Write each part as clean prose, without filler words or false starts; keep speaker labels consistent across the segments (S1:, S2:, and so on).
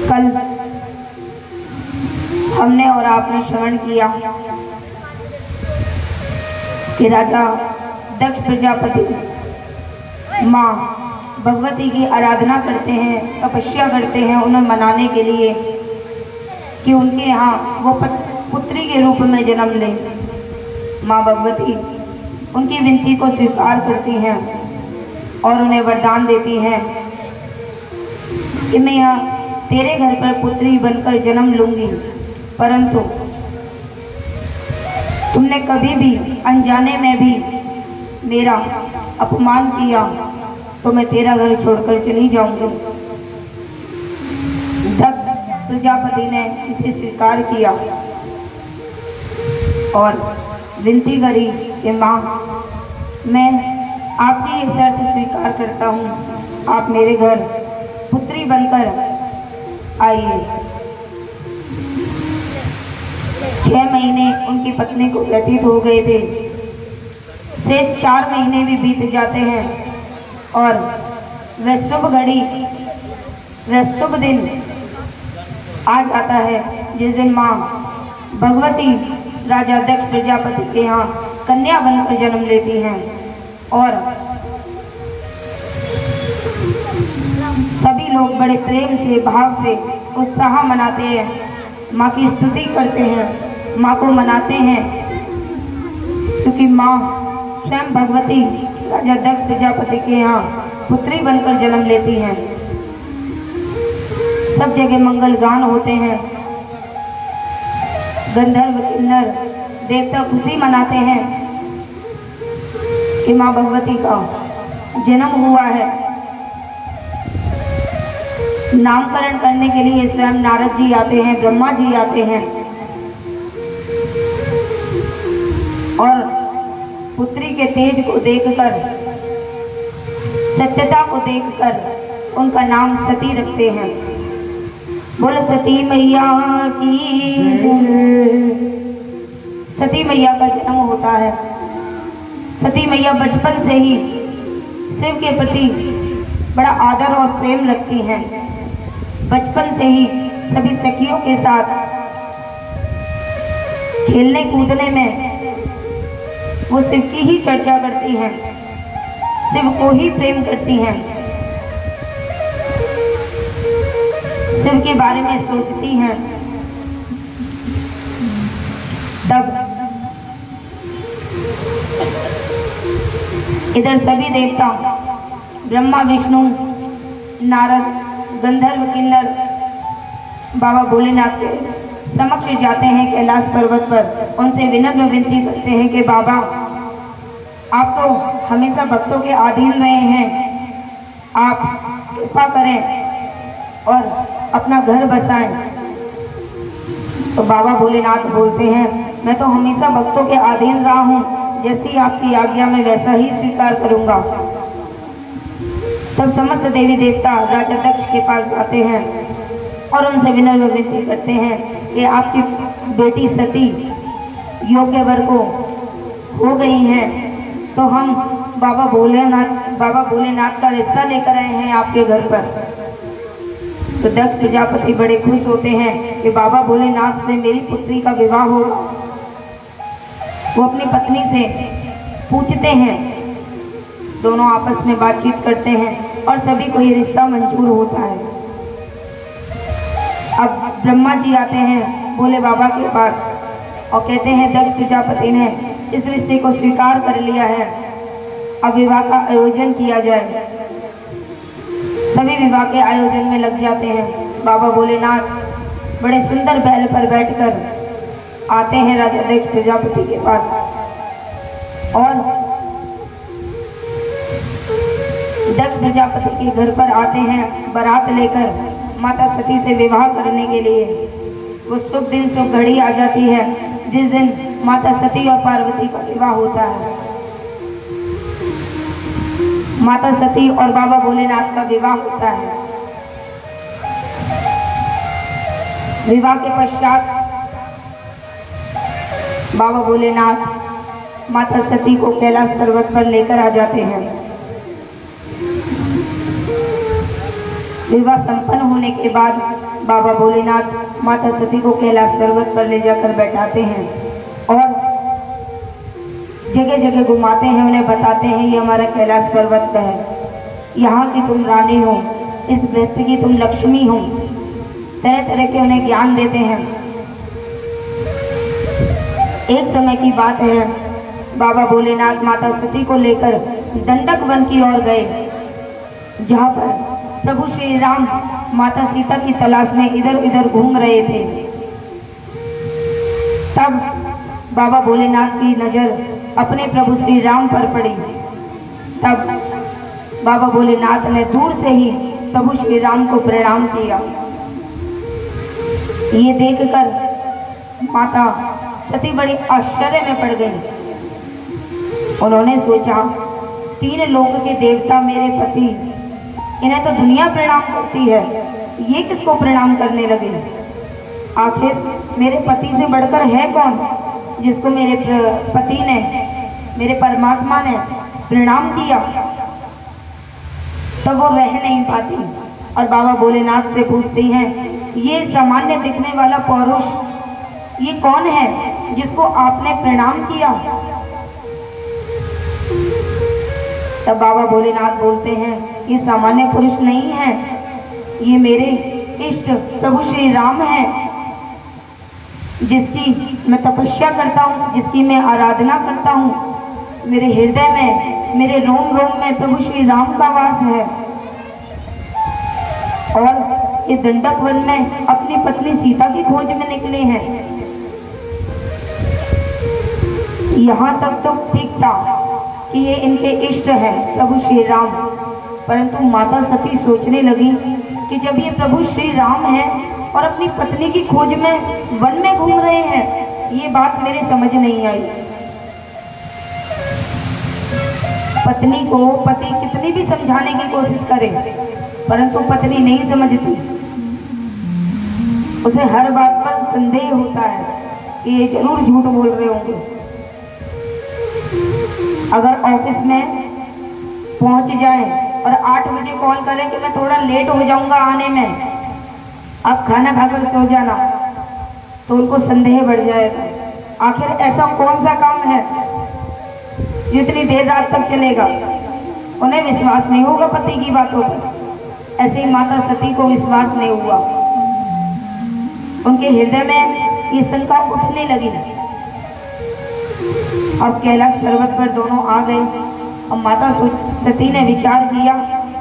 S1: कल हमने और आपने श्रवण किया कि राजा दक्ष प्रजापति माँ भगवती की आराधना करते हैं, तपस्या करते हैं उन्हें मनाने के लिए कि उनके यहाँ वो पुत्री के रूप में जन्म ले। माँ भगवती उनकी विनती को स्वीकार करती हैं और उन्हें वरदान देती हैं कि मैं यहाँ तेरे घर पर पुत्री बनकर जन्म लूंगी, परंतु तुमने कभी भी अनजाने में भी मेरा अपमान किया तो मैं तेरा घर छोड़कर चली जाऊंगी। दक्ष प्रजापति ने इसे स्वीकार किया और विनती करी कि माँ मैं आपकी ये शर्त स्वीकार करता हूँ, आप मेरे घर पुत्री बनकर आइए। 6 महीने उनकी पत्नी को व्यतीत हो गए थे, शेष 4 महीने भी बीत जाते हैं और वह शुभ घड़ी, वह शुभ दिन आ जाता है जिस दिन माँ भगवती राजा दक्ष प्रजापति के यहाँ कन्या बनकर जन्म लेती हैं और सभी लोग बड़े प्रेम से, भाव से, उत्साह मनाते हैं, माँ की स्तुति करते हैं, माँ को मनाते हैं, क्योंकि माँ स्वयं भगवती राजा दक्ष प्रजापति के यहाँ पुत्री बनकर जन्म लेती हैं। सब जगह मंगल गान होते हैं, गंधर्व किन्नर देवता खुशी मनाते हैं कि माँ भगवती का जन्म हुआ है। नामकरण करने के लिए स्वयं नारद जी आते हैं, ब्रह्मा जी आते हैं और पुत्री के तेज को देखकर, सत्यता को देखकर उनका नाम सती रखते हैं। बोल सती मैया की। सती मैया का जन्म होता है। सती मैया बचपन से ही शिव के प्रति बड़ा आदर और प्रेम रखती हैं। बचपन से ही सभी सखियों के साथ खेलने कूदने में वो शिव की ही चर्चा करती हैं, शिव को ही प्रेम करती हैं, शिव के बारे में सोचती हैं। तब इधर सभी देवता ब्रह्मा, विष्णु, नारद, गंधर्व, किन्नर बाबा भोलेनाथ के समक्ष जाते हैं कैलाश पर्वत पर। उनसे विनम्र विनती करते हैं कि बाबा आप तो हमेशा भक्तों के अधीन रहे हैं, आप कृपा करें और अपना घर बसाएं। तो बाबा भोलेनाथ बोलते हैं मैं तो हमेशा भक्तों के अधीन रहा हूँ, जैसी आपकी आज्ञा में वैसा ही स्वीकार करूंगा। तब समस्त देवी देवता राजा दक्ष के पास जाते हैं और उनसे विनम्र विनती करते हैं कि आपकी बेटी सती योग्य वर को हो गई हैं, तो हम बाबा भोलेनाथ का रिश्ता लेकर आए हैं आपके घर पर। तो दक्ष प्रजापति बड़े खुश होते हैं कि बाबा भोलेनाथ से मेरी पुत्री का विवाह होगा। वो अपनी पत्नी से पूछते हैं, दोनों आपस में बातचीत करते हैं और सभी को ये रिश्ता मंजूर होता है। अब ब्रह्मा जी आते हैं भोले बाबा के पास और कहते हैं दक्ष प्रजापति ने इस रिश्ते को स्वीकार कर लिया है, अब विवाह का आयोजन किया जाए। सभी विवाह के आयोजन में लग जाते हैं। बाबा भोलेनाथ बड़े सुंदर बैल पर बैठकर आते हैं राजा दक्ष प्रजापति के पास और दक्ष प्रजापति के घर पर आते हैं बारात लेकर माता सती से विवाह करने के लिए। वो शुभ दिन, शुभ घड़ी आ जाती है जिस दिन माता सती और पार्वती का विवाह होता है। माता सती और बाबा भोलेनाथ का विवाह होता है। विवाह के पश्चात बाबा भोलेनाथ माता सती को कैलाश पर्वत पर लेकर आ जाते हैं। विवाह संपन्न होने के बाद बाबा भोलेनाथ माता सती को कैलाश पर्वत पर ले जाकर बैठाते हैं और जगह जगह घुमाते हैं, उन्हें बताते हैं ये हमारा कैलाश पर्वत है, यहाँ की तुम रानी हो, इस व्यक्ति की तुम लक्ष्मी हो। तरह तरह के उन्हें ज्ञान देते हैं। एक समय की बात है, बाबा भोलेनाथ माता सती को लेकर दंडक वन की ओर गए, जहाँ पर प्रभु श्री राम माता सीता की तलाश में इधर उधर घूम रहे थे। तब बाबा भोलेनाथ की नजर अपने प्रभु श्री राम पर पड़ी। तब बाबा भोलेनाथ ने दूर से ही प्रभु श्री राम को प्रणाम किया। ये देखकर माता सती बड़ी आश्चर्य में पड़ गई। उन्होंने सोचा, 3 लोक के देवता मेरे पति, इन्हें तो दुनिया प्रणाम करती है, ये किसको प्रणाम करने लगे? आखिर मेरे पति से बढ़कर है कौन जिसको मेरे पति ने, मेरे परमात्मा ने प्रणाम किया? तब वो रह नहीं पाती और बाबा भोलेनाथ से पूछती हैं, ये सामान्य दिखने वाला पौरुष ये कौन है जिसको आपने प्रणाम किया? तब बाबा भोलेनाथ बोलते हैं, ये सामान्य पुरुष नहीं है, ये मेरे इष्ट प्रभु श्री राम हैं, जिसकी मैं तपस्या करता हूँ, जिसकी मैं आराधना करता हूँ। मेरे हृदय में, मेरे रोम रोम में प्रभु श्री राम का वास है। और ये दंडक वन में अपनी पत्नी सीता की खोज में निकले हैं। यहाँ तक तो ठीक था कि ये इनके इष्ट हैं प्रभु श्री राम, परंतु माता सती सोचने लगी कि जब ये प्रभु श्री राम हैं और अपनी पत्नी की खोज में वन में घूम रहे हैं, ये बात मेरे समझ नहीं आई। पत्नी को पति कितनी भी समझाने की कोशिश करे, परंतु पत्नी नहीं समझती। उसे हर बात पर संदेह होता है कि ये जरूर झूठ बोल रहे होंगे। अगर ऑफिस में पहुंच जाए और 8 बजे कॉल करें कि मैं थोड़ा लेट हो जाऊंगा आने में, आप खाना खाकर सो जाना, तो उनको संदेह बढ़ जाएगा। आखिर ऐसा कौन सा काम है जो इतनी देर रात तक चलेगा? उन्हें विश्वास नहीं होगा पति की बातों पर। ऐसे ही माता सती को विश्वास नहीं हुआ। उनके हृदय में ये शंका उठने लगी। अब कैलाश पर्वत पर दोनों आ गए और माता सती ने विचार किया,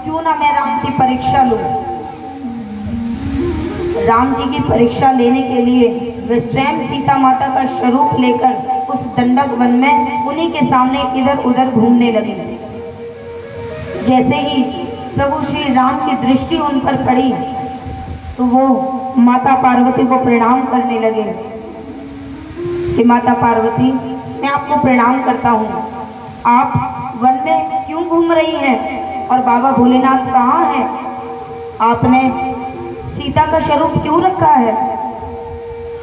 S1: क्यों ना मैं राम की परीक्षा लूं। राम जी की परीक्षा लेने के लिए वे स्वयं सीता माता का स्वरूप लेकर उस दंडक वन में उन्हीं के सामने इधर उधर घूमने लगे। जैसे ही प्रभु श्री राम की दृष्टि उन पर पड़ी तो वो माता पार्वती को प्रणाम करने लगे कि माता पार्वती, मैं आपको प्रणाम करता हूँ, आप वन में क्यों घूम रही हैं और बाबा भोलेनाथ कहाँ हैं? आपने सीता का स्वरूप क्यों रखा है?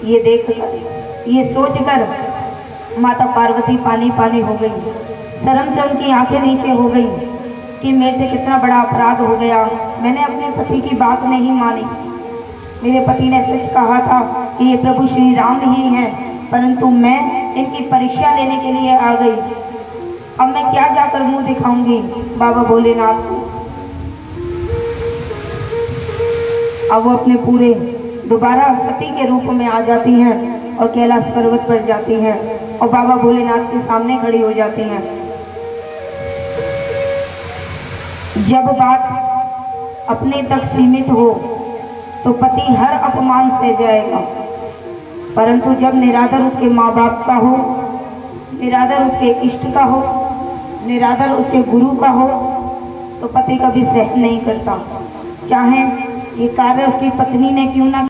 S1: ये देखकर, ये सोचकर माता पार्वती पानी पानी हो गई। शर्म से उनकी आंखें नीचे हो गई कि मेरे से कितना बड़ा अपराध हो गया, मैंने अपने पति की बात नहीं मानी। मेरे पति ने सच कहा था कि ये प्रभु श्री राम ही हैं, परंतु मैं इनकी परीक्षा लेने के लिए आ गई। अब मैं क्या जाकर मुंह दिखाऊंगी बाबा भोलेनाथ को? अब वो अपने पूरे दोबारा सती के रूप में आ जाती हैं और कैलाश पर्वत पर जाती हैं और बाबा भोलेनाथ के सामने खड़ी हो जाती हैं। जब बात अपने तक सीमित हो तो पति हर अपमान सह जाएगा, परंतु जब निरादर उसके माँ बाप का हो, निरादर उसके इष्ट का हो, निरादर उसके गुरु का हो, तो पति कभी सहन नहीं करता, चाहे ये कार्य उसकी पत्नी ने क्यों ना